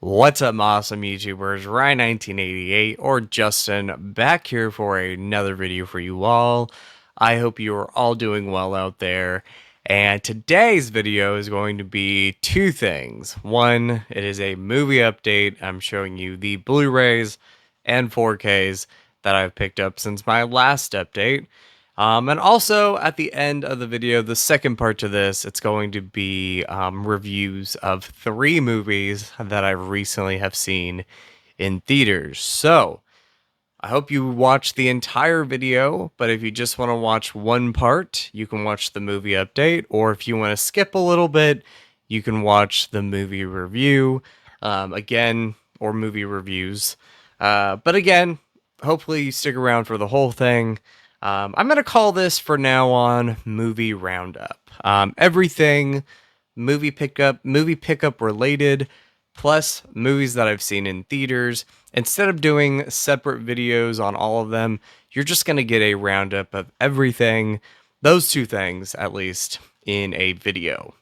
What's up, awesome YouTubers? Ryan1988 or Justin back here for another video for you all. I hope you are all doing well out there. And today's video is going to be two things. One, it is a movie update. I'm showing you the Blu-rays and 4Ks that I've picked up since my last update. And also at the end of the video, the second part to this, it's going to be reviews of 3 movies that I recently have seen in theaters. So I hope you watch the entire video, but if you just want to watch one part, you can watch the movie update, or if you want to skip a little bit, you can watch the movie review again, or movie reviews. But again, hopefully you stick around for the whole thing. I'm going to call this for now on movie roundup. Everything movie pickup related, plus movies that I've seen in theaters. Instead of doing separate videos on all of them, you're just going to get a roundup of everything, those two things at least, in a video.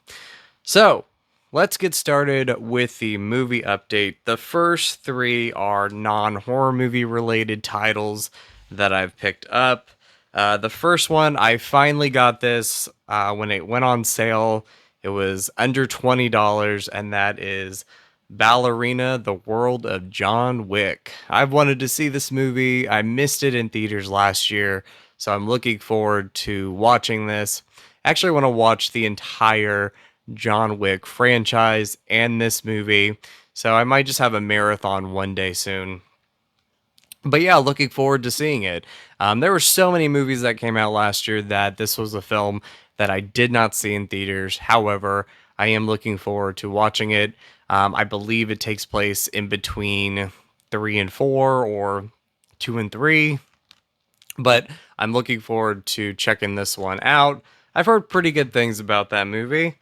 So let's get started with the movie update. The first 3 are non-horror movie related titles that I've picked up. The first one, I finally got this when it went on sale. It was under $20, and that is Ballerina, The World of John Wick. I've wanted to see this movie. I missed it in theaters last year, so I'm looking forward to watching this. I actually want to watch the entire John Wick franchise and this movie, so I might just have a marathon one day soon. But yeah, looking forward to seeing it. There were so many movies that came out last year that this was a film that I did not see in theaters. However, I am looking forward to watching it. I believe it takes place in between 3 and 4 or 2 and 3. But I'm looking forward to checking this one out. I've heard pretty good things about that movie.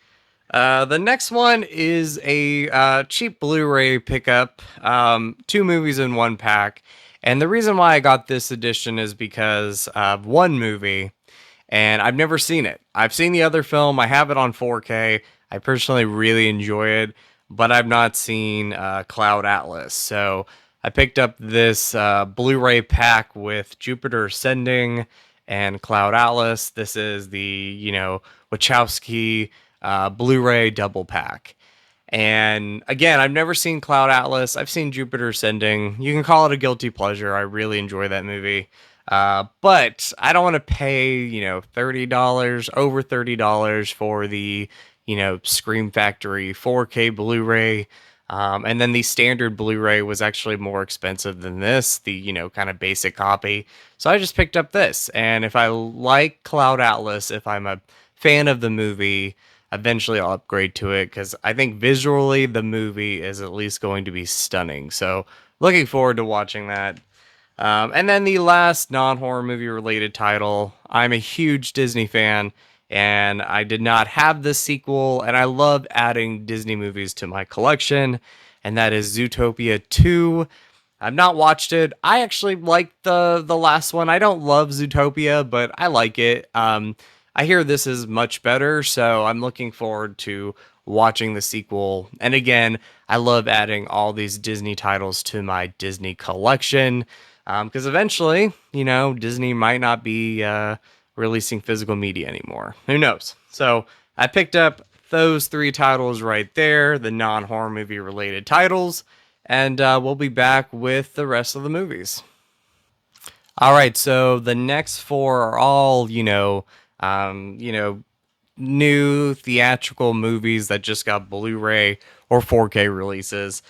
The next one is a cheap Blu-ray pickup. 2 movies in one pack. And the reason why I got this edition is because of one movie, and I've never seen it. I've seen the other film. I have it on 4K. I personally really enjoy it, but I've not seen Cloud Atlas. So I picked up this Blu-ray pack with Jupiter Ascending and Cloud Atlas. This is the, Wachowski Blu-ray double pack. And again, I've never seen Cloud Atlas. I've seen Jupiter Ascending. You can call it a guilty pleasure. I really enjoy that movie. But I don't want to pay, $30, over $30 for the, Scream Factory 4K Blu-ray. And then the standard Blu-ray was actually more expensive than this, the, kind of basic copy. So I just picked up this. And if I like Cloud Atlas, if I'm a fan of the movie, eventually I'll upgrade to it because I think visually the movie is at least going to be stunning. So looking forward to watching that. And then the last non-horror movie related title. I'm a huge Disney fan, and I did not have this sequel, and I love adding Disney movies to my collection, and that is Zootopia 2. I've not watched it. I actually like the last one. I don't love Zootopia, but I like it. I hear this is much better, so I'm looking forward to watching the sequel. And again, I love adding all these Disney titles to my Disney collection, because eventually, Disney might not be releasing physical media anymore. Who knows? So I picked up those 3 titles right there, the non-horror movie related titles, and we'll be back with the rest of the movies. All right, so the next 4 are all, new theatrical movies that just got Blu-ray or 4K releases.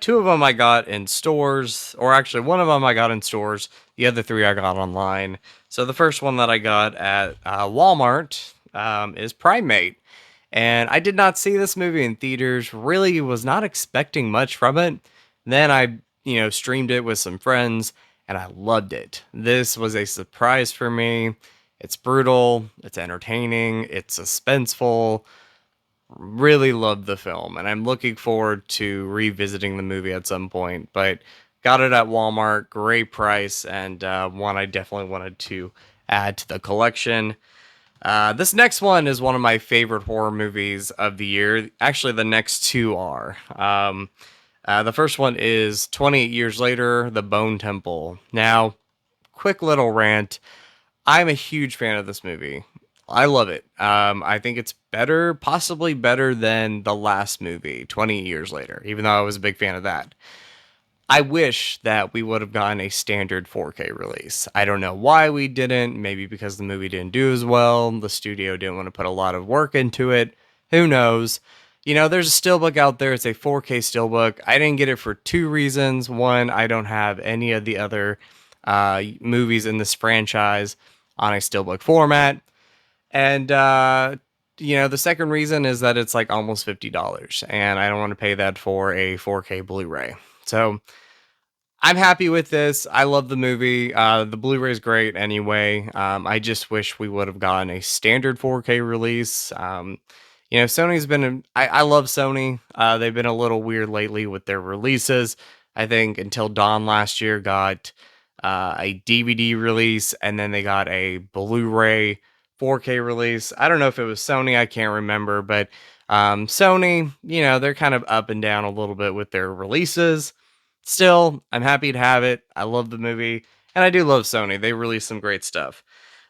2 of them I got in stores, or actually one of them I got in stores. The other 3 I got online. So the first one that I got at Walmart is Primate. And I did not see this movie in theaters. Really was not expecting much from it. Then I, streamed it with some friends, and I loved it. This was a surprise for me. It's brutal, it's entertaining, it's suspenseful. Really loved the film, and I'm looking forward to revisiting the movie at some point. But got it at Walmart, great price, and one I definitely wanted to add to the collection. This next one is one of my favorite horror movies of the year. Actually, the next 2 are. The first one is 28 Years Later, The Bone Temple. Now, quick little rant. I'm a huge fan of this movie. I love it. I think it's better, possibly better than the last movie, 20 Years Later, even though I was a big fan of that. I wish that we would have gotten a standard 4K release. I don't know why we didn't. Maybe because the movie didn't do as well. The studio didn't want to put a lot of work into it. Who knows? You know, there's a steelbook out there. It's a 4K steelbook. I didn't get it for two reasons. One, I don't have any of the other movies in this franchise on a steelbook format. And, the second reason is that it's like almost $50. And I don't want to pay that for a 4K Blu ray. So I'm happy with this. I love the movie. The Blu-ray is great anyway. I just wish we would have gotten a standard 4K release. Sony's been. I love Sony. They've been a little weird lately with their releases. I think Until Dawn last year got a DVD release, and then they got a Blu-ray 4K release. I don't know if it was Sony. I can't remember, but Sony, they're kind of up and down a little bit with their releases. Still, I'm happy to have it. I love the movie, and I do love Sony. They release some great stuff.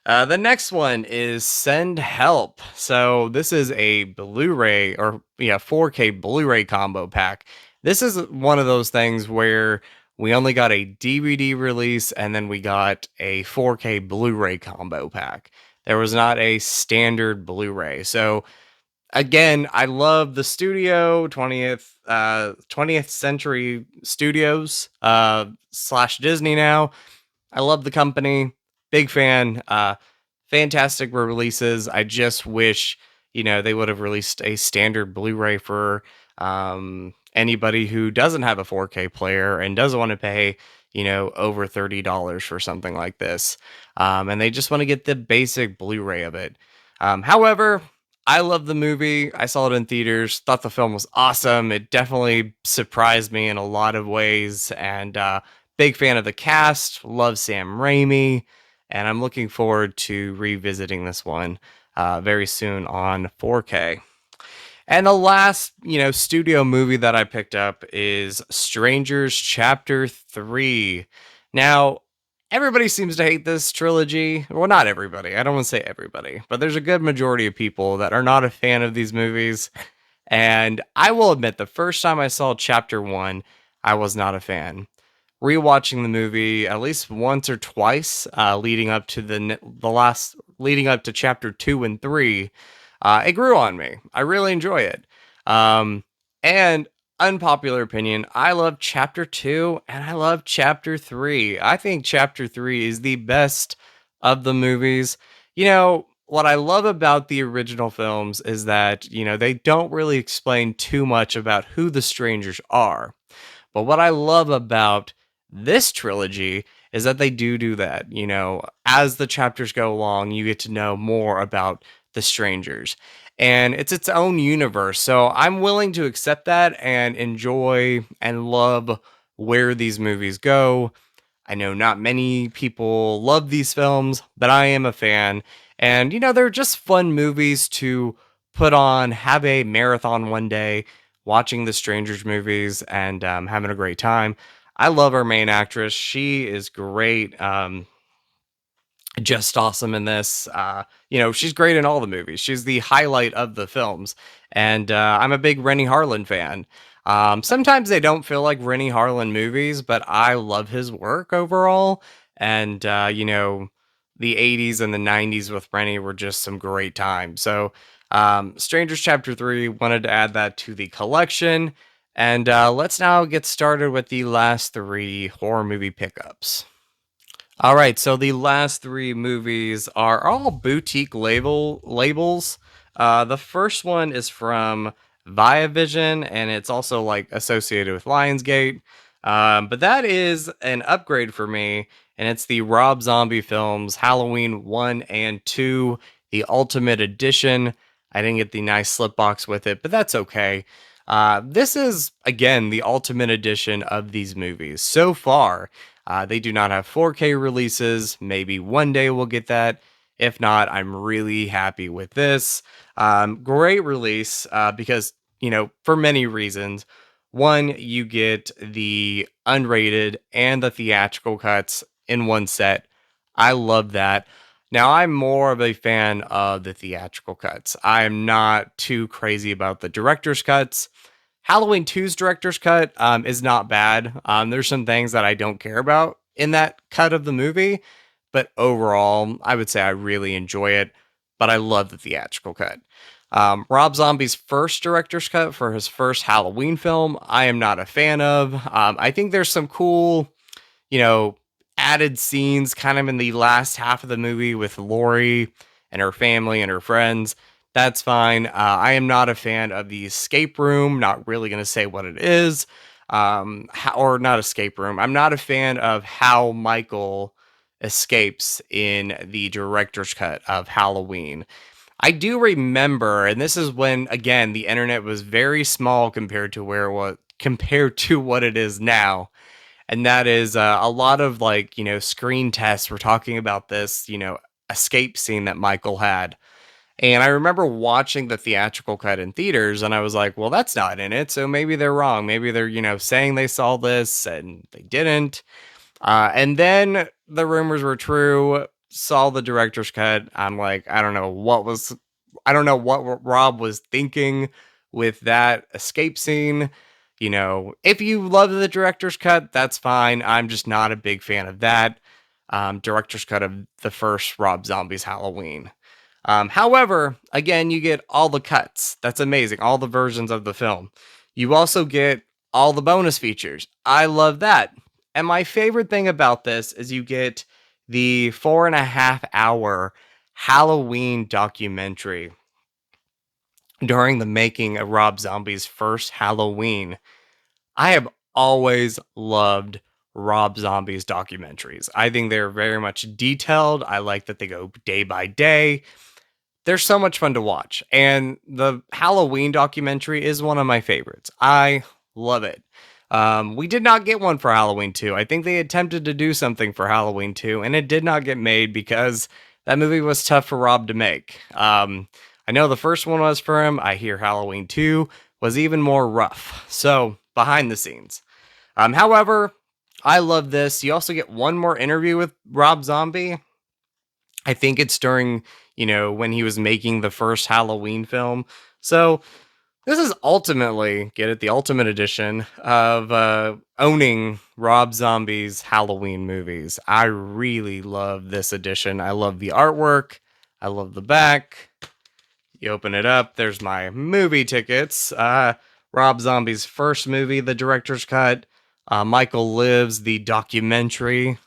The next one is Send Help. So this is a Blu-ray 4K Blu-ray combo pack. This is one of those things where we only got a DVD release and then we got a 4K Blu-ray combo pack. There was not a standard Blu-ray. So again, I love the studio, 20th Century Studios / Disney now. I love the company. Big fan. Fantastic releases. I just wish, they would have released a standard Blu-ray for anybody who doesn't have a 4K player and doesn't want to pay, over $30 for something like this. And they just want to get the basic Blu-ray of it. However, I love the movie. I saw it in theaters. Thought the film was awesome. It definitely surprised me in a lot of ways. And big fan of the cast. Love Sam Raimi. And I'm looking forward to revisiting this one very soon on 4K. And the last, studio movie that I picked up is Strangers Chapter 3. Now, everybody seems to hate this trilogy. Well, not everybody. I don't want to say everybody, but there's a good majority of people that are not a fan of these movies. And I will admit, the first time I saw Chapter 1, I was not a fan. Rewatching the movie at least once or twice, leading up to leading up to Chapter 2 and 3, it grew on me. I really enjoy it. And unpopular opinion, I love Chapter 2 and I love Chapter 3. I think Chapter 3 is the best of the movies. What I love about the original films is that, they don't really explain too much about who the strangers are. But what I love about this trilogy is that they do that. As the chapters go along, you get to know more about the strangers. And it's its own universe. So I'm willing to accept that and enjoy and love where these movies go. I know not many people love these films, but I am a fan. And, they're just fun movies to put on, have a marathon one day, watching the Strangers movies and having a great time. I love our main actress. She is great. Just awesome in this. She's great in all the movies. She's the highlight of the films. And I'm a big Rennie Harlin fan. Sometimes they don't feel like Rennie Harlin movies, but I love his work overall. And, the 80s and the 90s with Rennie were just some great times. So, Strangers Chapter 3, wanted to add that to the collection. And let's now get started with the last three horror movie pickups. All right, so the last three movies are all boutique labels. The first one is from Viavision, and it's also like associated with Lionsgate. But that is an upgrade for me, and it's the Rob Zombie films Halloween 1 and 2, the Ultimate Edition. I didn't get the nice slip box with it, but that's okay. This is, again, the Ultimate Edition of these movies. So far, they do not have 4K releases. Maybe one day we'll get that. If not, I'm really happy with this. Great release because, for many reasons. One, you get the unrated and the theatrical cuts in one set. I love that. Now, I'm more of a fan of the theatrical cuts. I am not too crazy about the director's cuts. Halloween Two's director's cut is not bad. There's some things that I don't care about in that cut of the movie, but overall, I would say I really enjoy it. But I love the theatrical cut. Rob Zombie's first director's cut for his first Halloween film, I am not a fan of. I think there's some cool, you know, added scenes kind of in the last half of the movie with Laurie and her family and her friends. That's fine. I am not a fan of the escape room. Not really going to say what it is. Or not escape room. I'm not a fan of how Michael escapes in the director's cut of Halloween. I do remember, and this is when again the internet was very small compared to where what compared to what it is now, and that is a lot of like screen tests were talking about this escape scene that Michael had. And I remember watching the theatrical cut in theaters, and I was like, well, that's not in it, so maybe they're wrong. Maybe they're saying they saw this and they didn't. And then the rumors were true. Saw the director's cut. I'm like, I don't know what Rob was thinking with that escape scene. If you love the director's cut, that's fine. I'm just not a big fan of that director's cut of the first Rob Zombie's Halloween. However, again, you get all the cuts. That's amazing. All the versions of the film. You also get all the bonus features. I love that. And my favorite thing about this is you get the 4.5 hour Halloween documentary during the making of Rob Zombie's first Halloween. I have always loved Rob Zombie's documentaries. I think they're very much detailed. I like that they go day by day. They're so much fun to watch. And the Halloween documentary is one of my favorites. I love it. We did not get one for Halloween 2. I think they attempted to do something for Halloween 2, and it did not get made because that movie was tough for Rob to make. I know the first one was for him. I hear Halloween 2 was even more rough. So, behind the scenes. However, I love this. You also get one more interview with Rob Zombie. I think it's during, when he was making the first Halloween film. So, this is ultimately, get it, the ultimate edition of owning Rob Zombie's Halloween movies. I really love this edition. I love the artwork. I love the back. You open it up, there's my movie tickets. Rob Zombie's first movie, the director's cut. Michael Lives, the documentary.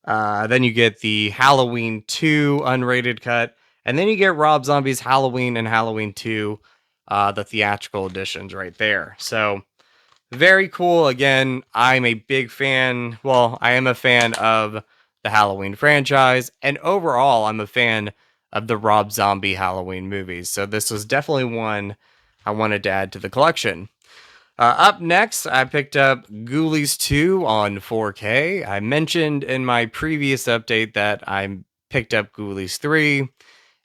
Then you get the Halloween 2 unrated cut. And then you get Rob Zombie's Halloween and Halloween 2, the theatrical editions right there. So, very cool. Again, I'm a big fan. Well, I am a fan of the Halloween franchise. And overall, I'm a fan of the Rob Zombie Halloween movies. So, this was definitely one I wanted to add to the collection. Up next, I picked up Ghoulies 2 on 4K. I mentioned in my previous update that I picked up Ghoulies 3,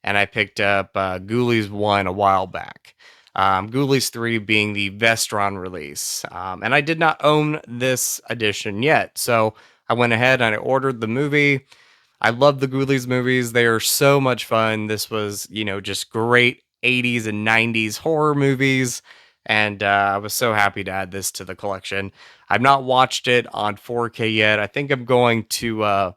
and I picked up Ghoulies 1 a while back. Ghoulies 3 being the Vestron release. And I did not own this edition yet, so I went ahead and I ordered the movie. I love the Ghoulies movies. They are so much fun. This was, just great 80s and 90s horror movies. And I was so happy to add this to the collection. I've not watched it on 4K yet. I think I'm going to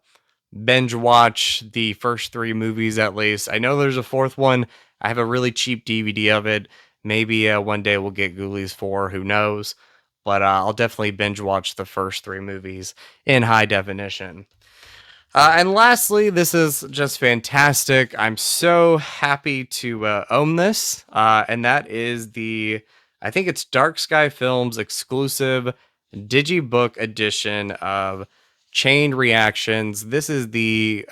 binge watch the first 3 movies at least. I know there's a 4th one. I have a really cheap DVD of it. Maybe one day we'll get Ghoulies 4. Who knows? But I'll definitely binge watch the first 3 movies in high definition. And lastly, this is just fantastic. I'm so happy to own this. And that is I think it's Dark Sky Films exclusive digibook edition of Chain Reactions. This is the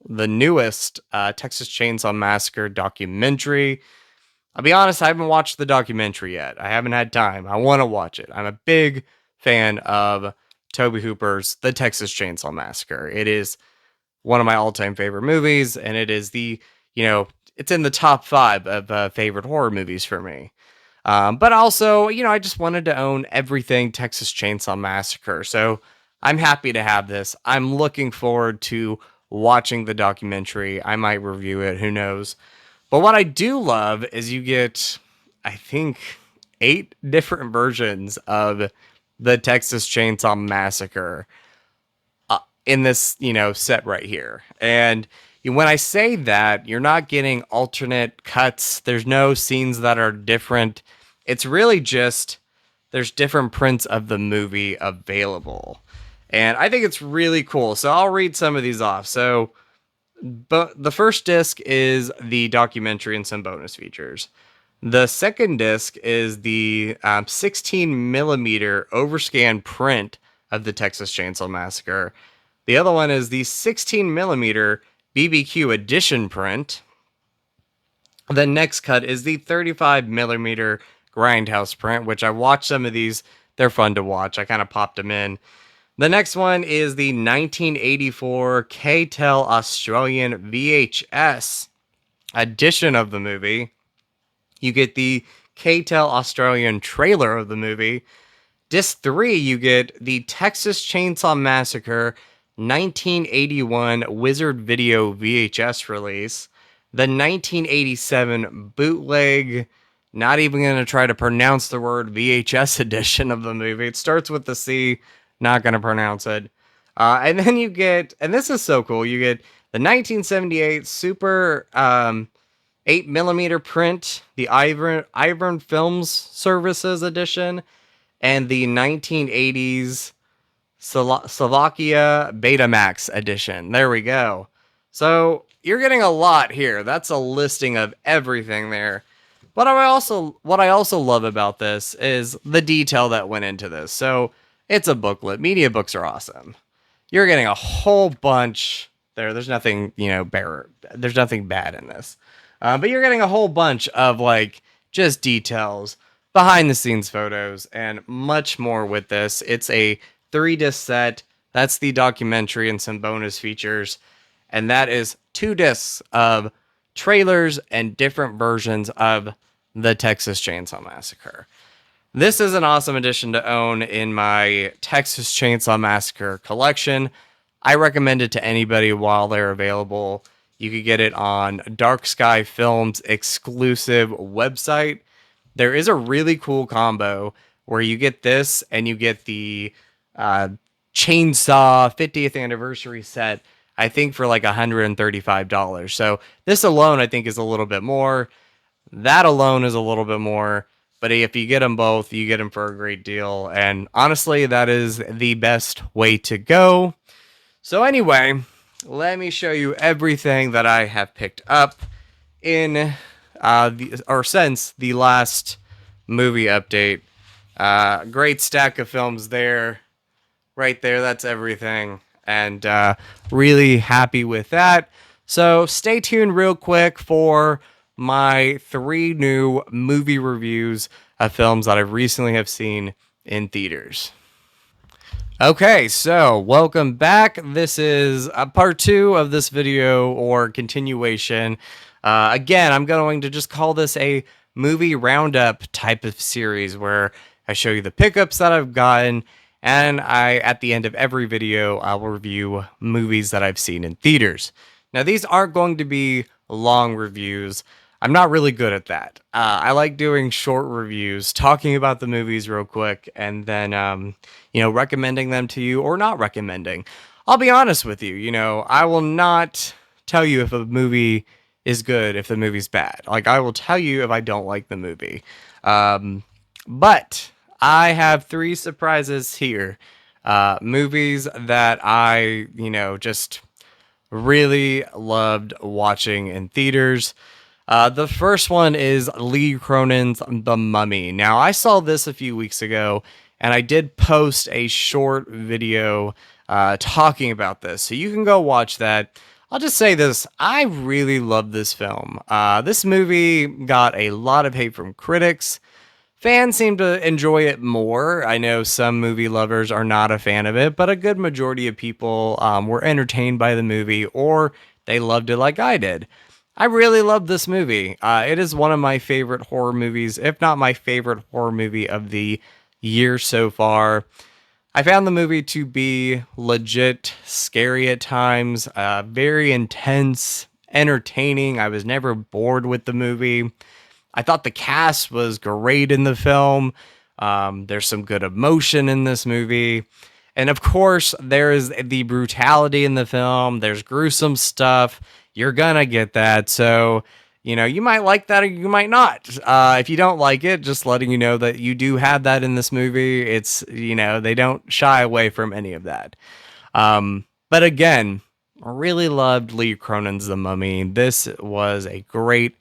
newest Texas Chainsaw Massacre documentary. I'll be honest, I haven't watched the documentary yet. I haven't had time. I want to watch it. I'm a big fan of Tobe Hooper's The Texas Chainsaw Massacre. It is one of my all-time favorite movies, and it is it's in the top 5 of favorite horror movies for me. But also, I just wanted to own everything Texas Chainsaw Massacre. So I'm happy to have this. I'm looking forward to watching the documentary. I might review it, who knows. But what I do love is you get, I think, 8 different versions of the Texas Chainsaw Massacre in this, set right here. And when I say that, you're not getting alternate cuts. There's no scenes that are different. It's really just there's different prints of the movie available. And I think it's really cool. So I'll read some of these off. So, but the first disc is the documentary and some bonus features. The second disc is the 16 millimeter overscan print of the Texas Chainsaw Massacre. The other one is the 16 millimeter BBQ edition print. The next cut is the 35 millimeter grindhouse print, which I watched some of these. They're fun to watch. I kind of popped them in. The next one is the 1984 K-Tel Australian VHS edition of the movie. You get the K-Tel Australian trailer of the movie. Disc 3, you get the Texas Chainsaw Massacre 1981 Wizard Video VHS release. The 1987 bootleg, not even going to try to pronounce the word VHS edition of the movie. It starts with the C, not going to pronounce it. And then you get, and this is so cool, you get the 1978 Super 8mm print, the Ivan Films Services edition, and the 1980s Slovakia Betamax edition. There we go. So you're getting a lot here. That's a listing of everything there. But what I also love about this is the detail that went into this. So it's a booklet. Media books are awesome. You're getting a whole bunch there. There's nothing, there's nothing bad in this. But you're getting a whole bunch of just details, behind the scenes photos, and much more with this. It's a 3-disc set. That's the documentary and some bonus features. And that is 2 discs of trailers and different versions of the Texas Chainsaw Massacre. This is an awesome addition to own in my Texas Chainsaw Massacre collection. I recommend it to anybody while they're available. You could get it on Dark Sky Films' exclusive website. There is a really cool combo where you get this and you get the Chainsaw 50th anniversary set, I think for $135. So this alone, I think, is a little bit more. That alone is a little bit more. But if you get them both, you get them for a great deal. And honestly, that is the best way to go. So anyway, let me show you everything that I have picked up in since the last movie update. Great stack of films there. Right there, that's everything. And really happy with that. So stay tuned real quick for my 3 new movie reviews of films that I recently have seen in theaters. Okay, so welcome back. This is part 2 of this video, or continuation. Again, I'm going to just call this a movie roundup type of series where I show you the pickups that I've gotten, and at the end of every video, I will review movies that I've seen in theaters. Now, these aren't going to be long reviews. I'm not really good at that. I like doing short reviews, talking about the movies real quick, and then, recommending them to you or not recommending. I'll be honest with you, I will not tell you if a movie is good, if the movie's bad. I will tell you if I don't like the movie. But I have 3 surprises here. Movies that I, just really loved watching in theaters. The first one is Lee Cronin's The Mummy. Now, I saw this a few weeks ago, and I did post a short video talking about this, so you can go watch that. I'll just say this, I really love this film. This movie got a lot of hate from critics. Fans seem to enjoy it more. I know some movie lovers are not a fan of it, but a good majority of people were entertained by the movie, or they loved it like I did. I really love this movie. It is one of my favorite horror movies, if not my favorite horror movie of the year so far. I found the movie to be legit scary at times, very intense, entertaining. I was never bored with the movie. I thought the cast was great in the film. There's some good emotion in this movie. And of course, there is the brutality in the film. There's gruesome stuff. You're gonna get that. So, you might like that or you might not. If you don't like it, just letting you know that you do have that in this movie. They don't shy away from any of that. But again, I really loved Lee Cronin's The Mummy. This was a great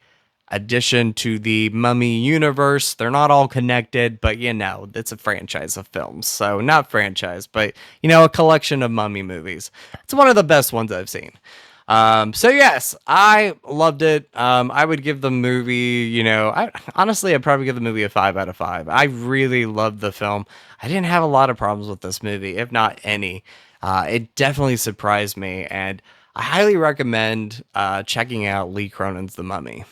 addition to the Mummy universe. They're not all connected, but it's a franchise of films. So not franchise, but a collection of Mummy movies. It's one of the best ones I've seen. So yes, I loved it. I would give the movie, I'd probably give the movie a 5 out of 5. I really loved the film. I didn't have a lot of problems with this movie, if not any. It definitely surprised me, and I highly recommend checking out Lee Cronin's The Mummy.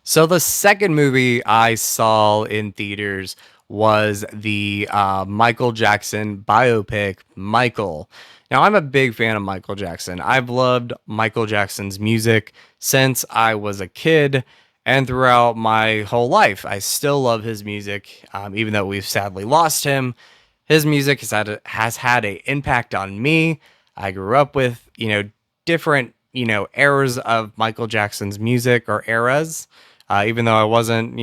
So the second movie I saw in theaters was the Michael Jackson biopic, Michael. Now, I'm a big fan of Michael Jackson. I've loved Michael Jackson's music since I was a kid and throughout my whole life. I still love his music, even though we've sadly lost him. His music has had an impact on me. I grew up with, different, eras of Michael Jackson's music or eras. Even though I wasn't,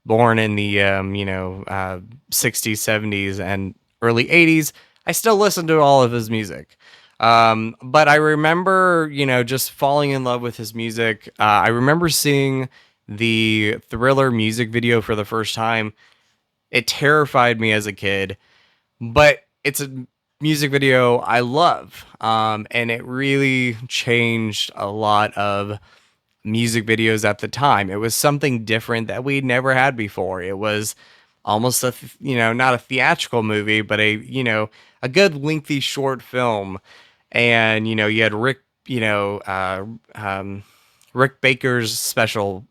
born in the, 60s, 70s, and early 80s, I still listened to all of his music. But I remember, just falling in love with his music. I remember seeing the Thriller music video for the first time. It terrified me as a kid, but it's a music video I love. And it really changed a lot of music videos at the time. It was something different that we'd never had before. It was almost not a theatrical movie, but a good lengthy short film. And, you had Rick Baker's special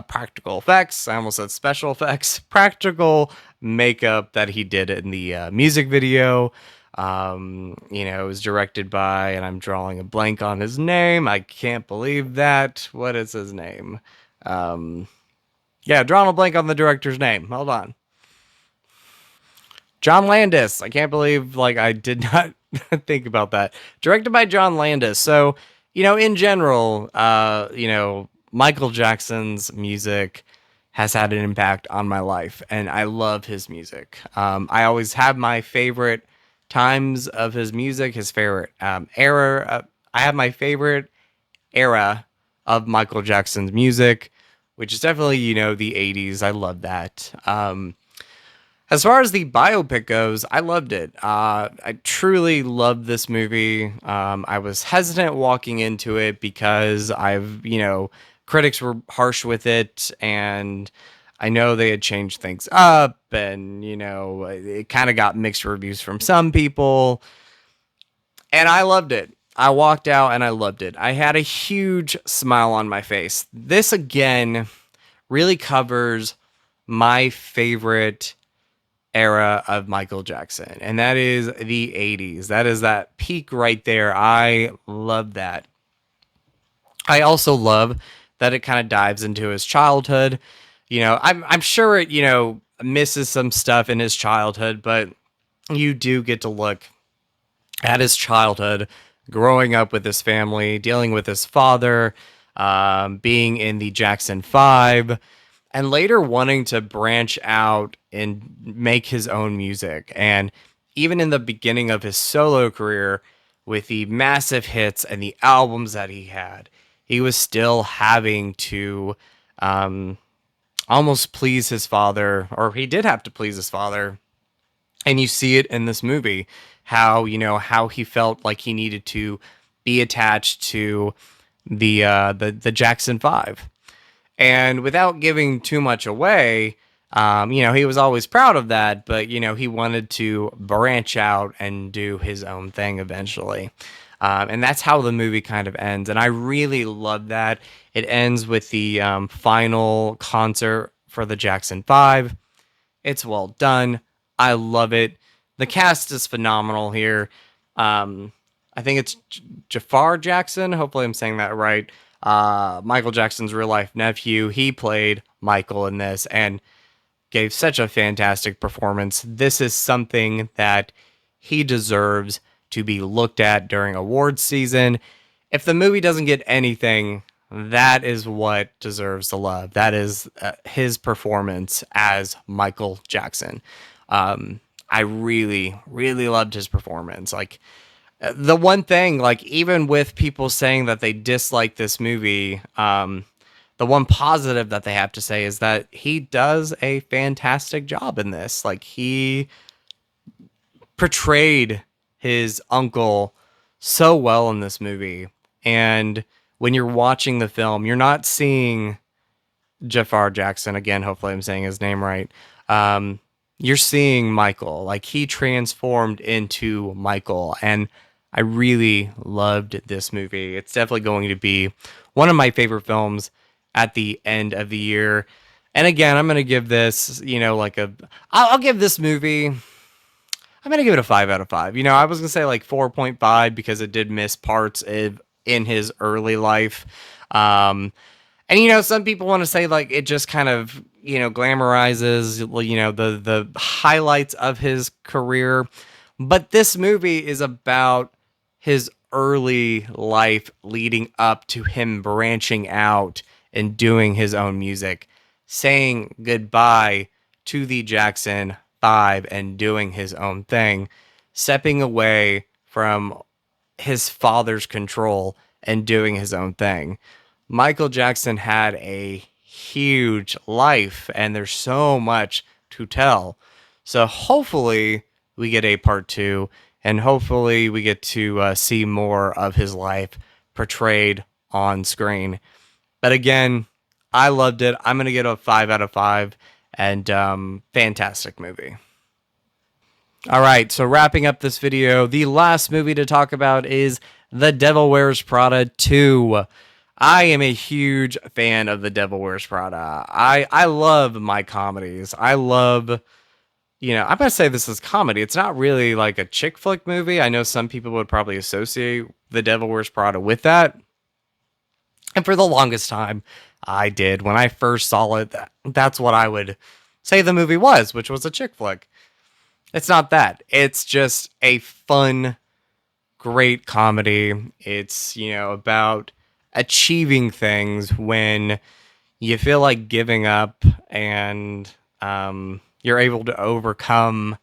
practical effects. I almost said special effects, practical makeup that he did in the music video. It was directed by, and I'm drawing a blank on his name. I can't believe that. What is his name? Drawing a blank on the director's name. Hold on. John Landis. I can't believe, I did not think about that. Directed by John Landis. So, in general, Michael Jackson's music has had an impact on my life, and I love his music. I always have my favorite times of his music, his favorite era. I have my favorite era of Michael Jackson's music, which is definitely, the 80s. I love that. As far as the biopic goes, I loved it. I truly loved this movie. I was hesitant walking into it because critics were harsh with it, and I know they had changed things up, and, it kind of got mixed reviews from some people, and I loved it. I walked out and I loved it. I had a huge smile on my face. This, again, really covers my favorite era of Michael Jackson, and that is the 80s. That is that peak right there. I love that. I also love that it kind of dives into his childhood. I'm sure it, misses some stuff in his childhood, but you do get to look at his childhood, growing up with his family, dealing with his father, being in the Jackson 5, and later wanting to branch out and make his own music. And even in the beginning of his solo career, with the massive hits and the albums that he had, he was still having to almost please his father, or he did have to please his father. And you see it in this movie, how he felt like he needed to be attached to the Jackson 5. And without giving too much away, he was always proud of that, but, he wanted to branch out and do his own thing eventually. And that's how the movie kind of ends. And I really love that. It ends with the final concert for the Jackson 5. It's well done. I love it. The cast is phenomenal here. I think it's Jafar Jackson. Hopefully, I'm saying that right. Michael Jackson's real life nephew. He played Michael in this and gave such a fantastic performance. This is something that he deserves to be looked at during awards season. If the movie doesn't get anything, that is what deserves the love. That is his performance as Michael Jackson. I really, really loved his performance. Like, the one thing, like, even with people saying that they dislike this movie, the one positive that they have to say is that he does a fantastic job in this. Like, he portrayed his uncle so well in this movie. And when you're watching the film, you're not seeing Jafar Jackson again. Hopefully, I'm saying his name right. You're seeing Michael. Like, he transformed into Michael, and I really loved this movie. It's definitely going to be one of my favorite films at the end of the year. And again, I'm going to give this, I'll give this movie, I'm going to give it a 5 out of 5. I was going to say like 4.5 because it did miss parts in his early life. And some people want to say like it just kind of, glamorizes, the highlights of his career. But this movie is about his early life leading up to him branching out and doing his own music, saying goodbye to the Jackson 5 and doing his own thing, stepping away from his father's control and doing his own thing. Michael Jackson had a huge life, and there's so much to tell. So hopefully we get a part 2, and hopefully we get to see more of his life portrayed on screen. But again, I loved it. I'm going to get a 5 out of 5, and fantastic movie. All right, so wrapping up this video, the last movie to talk about is The Devil Wears Prada 2. I am a huge fan of The Devil Wears Prada. I love my comedies. I love, I'm going to say this is comedy. It's not really like a chick flick movie. I know some people would probably associate The Devil Wears Prada with that. And for the longest time, I did. When I first saw it, that's what I would say the movie was, which was a chick flick. It's not that. It's just a fun, great comedy. It's, about achieving things when you feel like giving up, and you're able to overcome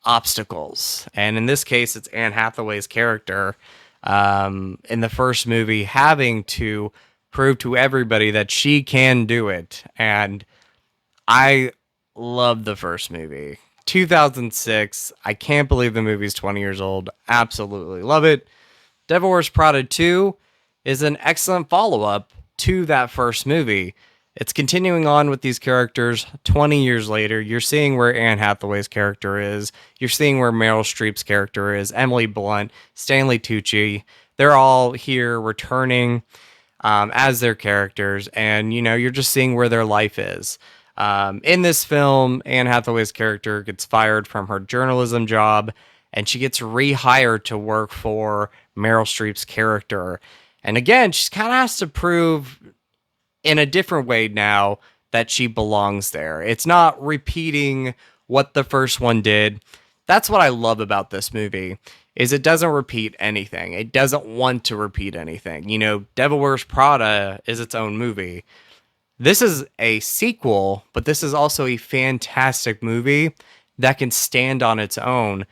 obstacles. And in this case, it's Anne Hathaway's character in the first movie having to prove to everybody that she can do it. And I love the first movie. 2006. I can't believe the movie's 20 years old. Absolutely love it. Devil Wears Prada 2 is an excellent follow-up to that first movie. It's continuing on with these characters 20 years later. You're seeing where Anne Hathaway's character is. You're seeing where Meryl Streep's character is. Emily Blunt, Stanley Tucci. They're all here returning as their characters. And, you're just seeing where their life is. In this film, Anne Hathaway's character gets fired from her journalism job, and she gets rehired to work for Meryl Streep's character. And again, she kind of has to prove in a different way now that she belongs there. It's not repeating what the first one did. That's what I love about this movie, is it doesn't repeat anything. It doesn't want to repeat anything. Devil Wears Prada is its own movie. This is a sequel, but this is also a fantastic movie that can stand on its own.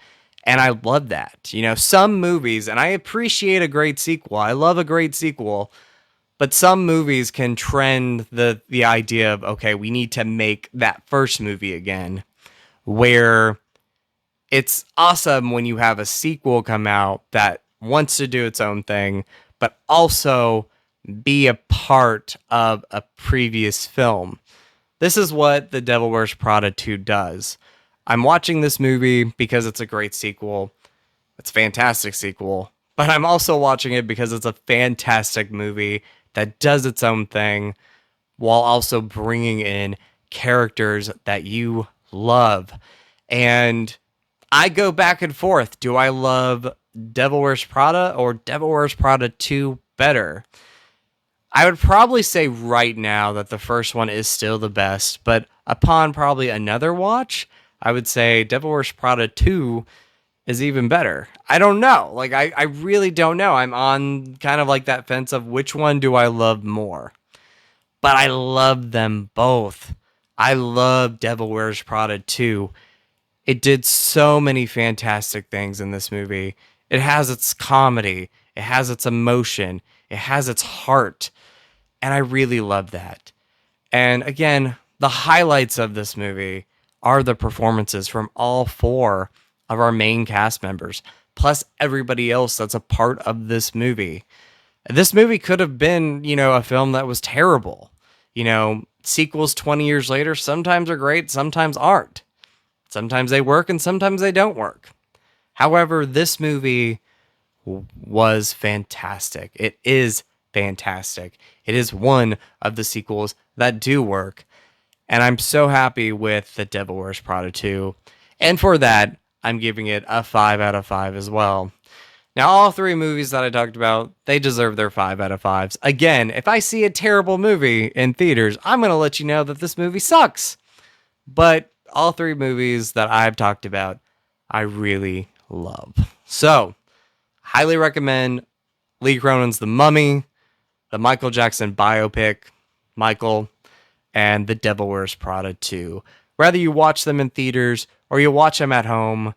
And I love that. Some movies, and I appreciate a great sequel. I love a great sequel. But some movies can trend the idea of, okay, we need to make that first movie again. Where it's awesome when you have a sequel come out that wants to do its own thing, but also be a part of a previous film. This is what The Devil Wears Prada 2 does. I'm watching this movie because it's a great sequel. It's a fantastic sequel, but I'm also watching it because it's a fantastic movie that does its own thing while also bringing in characters that you love. And I go back and forth. Do I love Devil Wears Prada or Devil Wears Prada 2 better? I would probably say right now that the first one is still the best, but upon probably another watch, I would say Devil Wears Prada 2 is even better. I don't know. Like, I really don't know. I'm on kind of like that fence of which one do I love more. But I love them both. I love Devil Wears Prada 2. It did so many fantastic things in this movie. It has its comedy, it has its emotion, it has its heart. And I really love that. And again, the highlights of this movie are the performances from all four of our main cast members, plus everybody else that's a part of this movie. This movie could have been, a film that was terrible. Sequels 20 years later sometimes are great, sometimes aren't. Sometimes they work and sometimes they don't work. However, this movie was fantastic. It is fantastic. It is one of the sequels that do work. And I'm so happy with The Devil Wears Prada 2. And for that, I'm giving it a 5 out of 5 as well. Now, all three movies that I talked about, they deserve their 5 out of 5s. Again, if I see a terrible movie in theaters, I'm going to let you know that this movie sucks. But all three movies that I've talked about, I really love. So, highly recommend Lee Cronin's The Mummy, the Michael Jackson biopic, Michael, and The Devil Wears Prada 2. Whether you watch them in theaters or you watch them at home,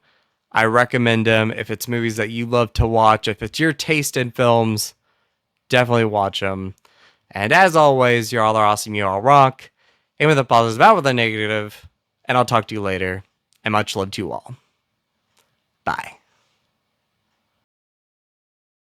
I recommend them. If it's movies that you love to watch, if it's your taste in films, definitely watch them. And as always, you all are awesome, you all rock. Aim with a positive, out with a negative, and I'll talk to you later. And much love to you all.